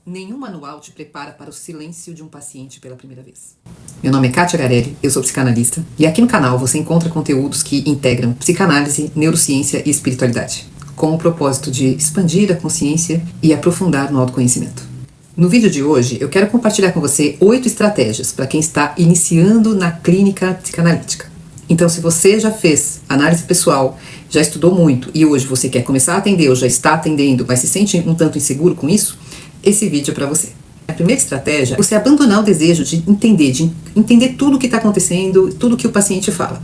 Nenhum manual te prepara para o silêncio de um paciente pela primeira vez. Meu nome é Kátia Garelli, eu sou psicanalista, e aqui no canal você encontra conteúdos que integram psicanálise, neurociência e espiritualidade, com o propósito de expandir a consciência e aprofundar no autoconhecimento. No vídeo de hoje, eu quero compartilhar com você 8 estratégias para quem está iniciando na clínica psicanalítica. Então, se você já fez análise pessoal, já estudou muito e hoje você quer começar a atender ou já está atendendo, mas se sente um tanto inseguro com isso, esse vídeo é para você. A primeira estratégia é você abandonar o desejo de entender tudo o que está acontecendo, tudo que o paciente fala.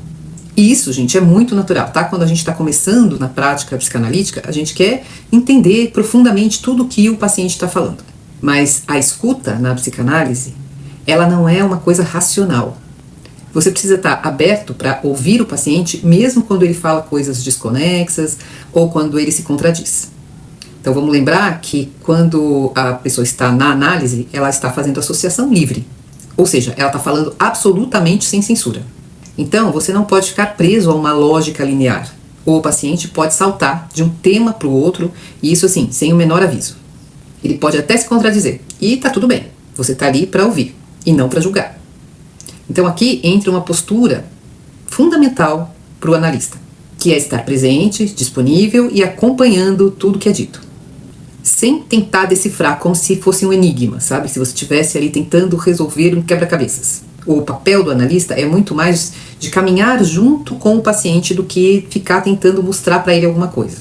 E isso, gente, é muito natural, tá? Quando a gente está começando na prática psicanalítica, a gente quer entender profundamente tudo o que o paciente está falando. Mas a escuta na psicanálise, ela não é uma coisa racional. Você precisa estar aberto para ouvir o paciente, mesmo quando ele fala coisas desconexas ou quando ele se contradiz. Então vamos lembrar que quando a pessoa está na análise, ela está fazendo associação livre. Ou seja, ela está falando absolutamente sem censura. Então você não pode ficar preso a uma lógica linear. Ou o paciente pode saltar de um tema para o outro, e isso assim, sem o menor aviso. Ele pode até se contradizer. E está tudo bem. Você está ali para ouvir e não para julgar. Então aqui entra uma postura fundamental para o analista, que é estar presente, disponível e acompanhando tudo que é dito. Sem tentar decifrar como se fosse um enigma, sabe? Se você estivesse ali tentando resolver um quebra-cabeças. O papel do analista é muito mais de caminhar junto com o paciente do que ficar tentando mostrar para ele alguma coisa.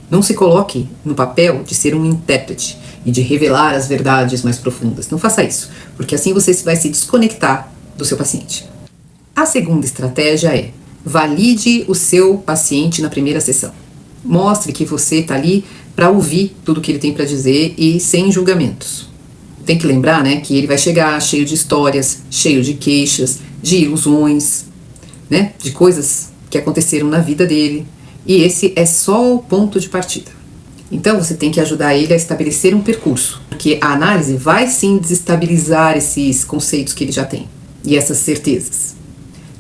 Não se coloque no papel de ser um intérprete e de revelar as verdades mais profundas. Não faça isso, porque assim você vai se desconectar do seu paciente. A segunda estratégia é: valide o seu paciente na primeira sessão. Mostre que você está ali para ouvir tudo que ele tem para dizer e sem julgamentos. Tem que lembrar, né, que ele vai chegar cheio de histórias, cheio de queixas, de ilusões, né, de coisas que aconteceram na vida dele. E esse é só o ponto de partida. Então você tem que ajudar ele a estabelecer um percurso, porque a análise vai sim desestabilizar esses conceitos que ele já tem e essas certezas.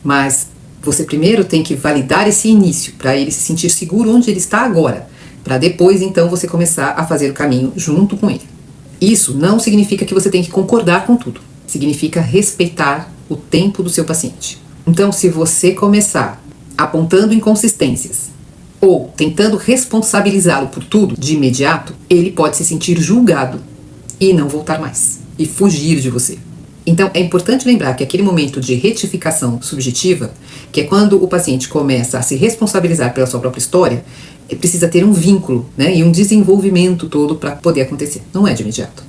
Mas você primeiro tem que validar esse início, para ele se sentir seguro onde ele está agora, para depois então você começar a fazer o caminho junto com ele. Isso não significa que você tem que concordar com tudo, significa respeitar o tempo do seu paciente. Então, se você começar apontando inconsistências ou tentando responsabilizá-lo por tudo de imediato, ele pode se sentir julgado e não voltar mais, e fugir de você. Então, é importante lembrar que aquele momento de retificação subjetiva, que é quando o paciente começa a se responsabilizar pela sua própria história, precisa ter um vínculo, né, e um desenvolvimento todo para poder acontecer. Não é de imediato.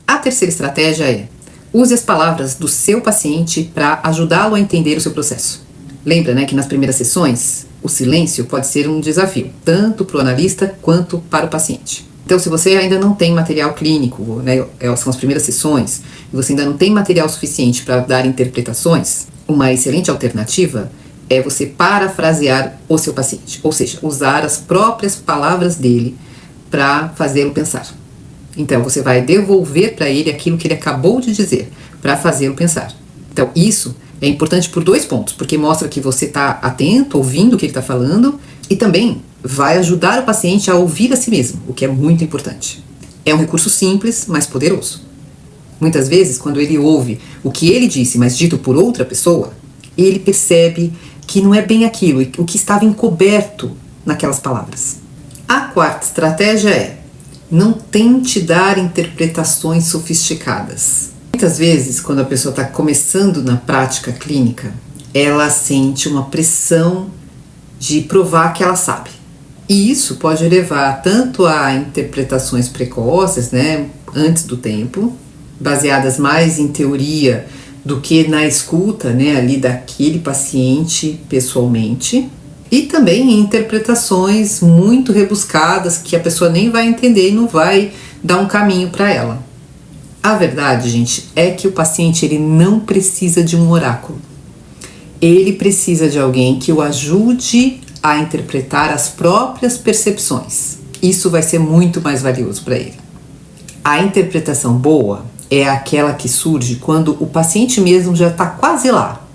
A terceira estratégia é: use as palavras do seu paciente para ajudá-lo a entender o seu processo. Lembra, né, que nas primeiras sessões, o silêncio pode ser um desafio, tanto para o analista quanto para o paciente. Então, se você ainda não tem material clínico, né, são as primeiras sessões, e você ainda não tem material suficiente para dar interpretações, uma excelente alternativa é você parafrasear o seu paciente, ou seja, usar as próprias palavras dele para fazê-lo pensar. Então, você vai devolver para ele aquilo que ele acabou de dizer, para fazê-lo pensar. Então, isso é importante por 2 pontos, porque mostra que você está atento, ouvindo o que ele está falando, e também vai ajudar o paciente a ouvir a si mesmo, o que é muito importante. É um recurso simples, mas poderoso. Muitas vezes, quando ele ouve o que ele disse, mas dito por outra pessoa, ele percebe que não é bem aquilo, o que estava encoberto naquelas palavras. A quarta estratégia é: não tente dar interpretações sofisticadas. Muitas vezes, quando a pessoa está começando na prática clínica, ela sente uma pressão de provar que ela sabe. E isso pode levar tanto a interpretações precoces, né, antes do tempo, baseadas mais em teoria do que na escuta, né, ali daquele paciente pessoalmente, e também em interpretações muito rebuscadas que a pessoa nem vai entender e não vai dar um caminho para ela. A verdade, gente, é que o paciente ele não precisa de um oráculo. Ele precisa de alguém que o ajude a interpretar as próprias percepções. Isso vai ser muito mais valioso para ele. A interpretação boa é aquela que surge quando o paciente mesmo já está quase lá.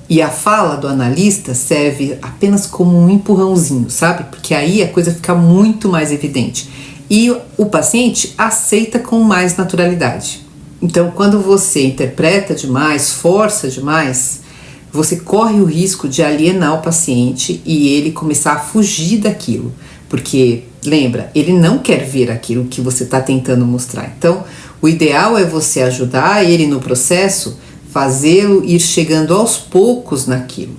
E a fala do analista serve apenas como um empurrãozinho, sabe? Porque aí a coisa fica muito mais evidente. e o paciente aceita com mais naturalidade. Então, quando você interpreta demais, força demais, você corre o risco de alienar o paciente e ele começar a fugir daquilo. Porque, lembra, ele não quer ver aquilo que você está tentando mostrar. Então, o ideal é você ajudar ele no processo, fazê-lo ir chegando aos poucos naquilo.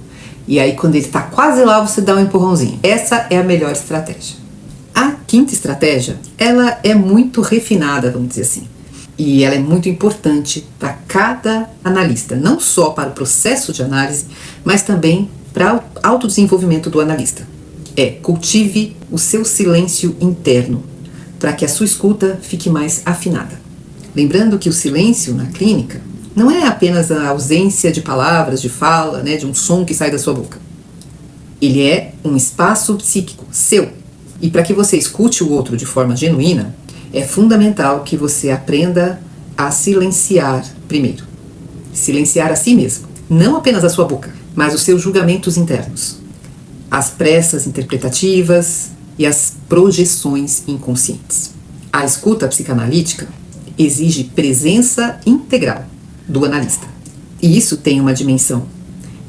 E aí, quando ele está quase lá, você dá um empurrãozinho. Essa é a melhor estratégia. A quinta estratégia, ela é muito refinada, vamos dizer assim. E ela é muito importante para cada analista, não só para o processo de análise, mas também para o autodesenvolvimento do analista. Cultive o seu silêncio interno, para que a sua escuta fique mais afinada. Lembrando que o silêncio na clínica não é apenas a ausência de palavras, de fala, de um som que sai da sua boca. Ele é um espaço psíquico seu. E para que você escute o outro de forma genuína, é fundamental que você aprenda a silenciar primeiro. Silenciar a si mesmo. Não apenas a sua boca, mas os seus julgamentos internos. As pressas interpretativas e as projeções inconscientes. A escuta psicanalítica exige presença integral do analista. E isso tem uma dimensão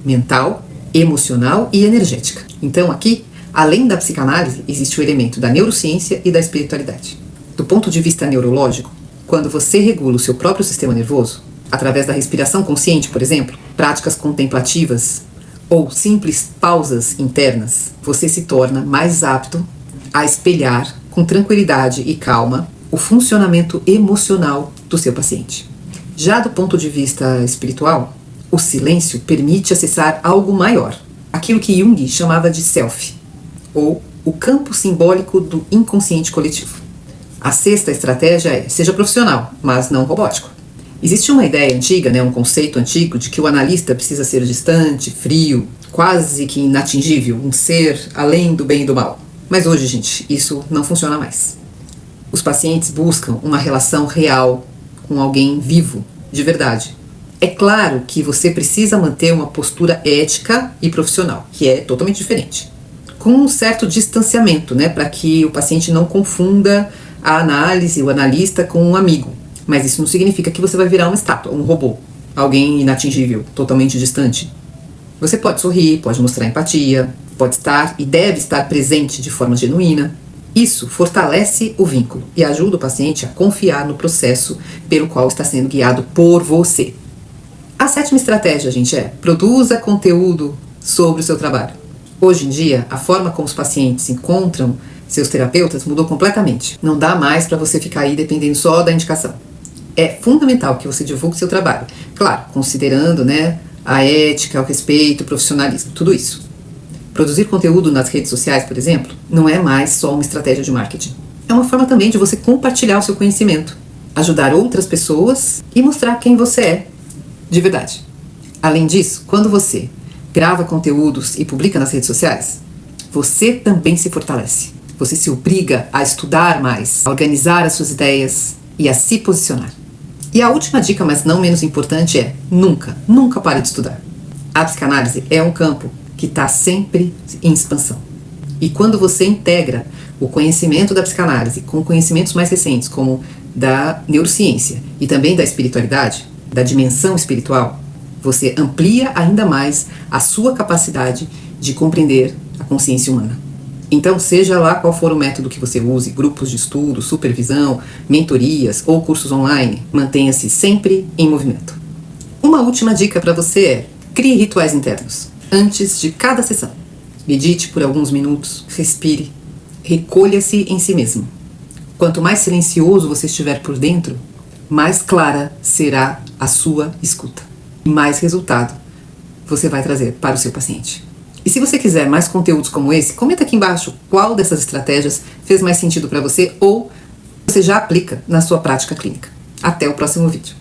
mental, emocional e energética. Então aqui, além da psicanálise, existe o elemento da neurociência e da espiritualidade. Do ponto de vista neurológico, quando você regula o seu próprio sistema nervoso, através da respiração consciente, por exemplo, práticas contemplativas ou simples pausas internas, você se torna mais apto a espelhar com tranquilidade e calma o funcionamento emocional do seu paciente. Já do ponto de vista espiritual, o silêncio permite acessar algo maior, aquilo que Jung chamava de self, ou o campo simbólico do inconsciente coletivo. A sexta estratégia é: seja profissional, mas não robótico. Existe uma ideia antiga, um conceito antigo de que o analista precisa ser distante, frio, quase que inatingível, um ser além do bem e do mal. Mas hoje, gente, isso não funciona mais. Os pacientes buscam uma relação real com alguém vivo, de verdade. É claro que você precisa manter uma postura ética e profissional, que é totalmente diferente. Com um certo distanciamento, para que o paciente não confunda a análise, o analista, com um amigo. Mas isso não significa que você vai virar uma estátua, um robô, alguém inatingível, totalmente distante. Você pode sorrir, pode mostrar empatia, pode estar e deve estar presente de forma genuína. Isso fortalece o vínculo e ajuda o paciente a confiar no processo pelo qual está sendo guiado por você. A sétima estratégia, gente, produza conteúdo sobre o seu trabalho. Hoje em dia, a forma como os pacientes encontram seus terapeutas mudou completamente. Não dá mais para você ficar aí dependendo só da indicação. É fundamental que você divulgue seu trabalho. Claro, considerando a ética, o respeito, o profissionalismo, tudo isso. Produzir conteúdo nas redes sociais, por exemplo, não é mais só uma estratégia de marketing. É uma forma também de você compartilhar o seu conhecimento, ajudar outras pessoas e mostrar quem você é, de verdade. Além disso, quando você grava conteúdos e publica nas redes sociais, você também se fortalece. Você se obriga a estudar mais, a organizar as suas ideias e a se posicionar. E a última dica, mas não menos importante, é: nunca pare de estudar. A psicanálise é um campo que está sempre em expansão. E quando você integra o conhecimento da psicanálise com conhecimentos mais recentes, como da neurociência e também da espiritualidade, da dimensão espiritual, você amplia ainda mais a sua capacidade de compreender a consciência humana. Então, seja lá qual for o método que você use, grupos de estudo, supervisão, mentorias ou cursos online, mantenha-se sempre em movimento. Uma última dica para você é: crie rituais internos antes de cada sessão. Medite por alguns minutos, respire, recolha-se em si mesmo. Quanto mais silencioso você estiver por dentro, mais clara será a sua escuta. E mais resultado você vai trazer para o seu paciente. E se você quiser mais conteúdos como esse, comenta aqui embaixo qual dessas estratégias fez mais sentido para você ou você já aplica na sua prática clínica. Até o próximo vídeo.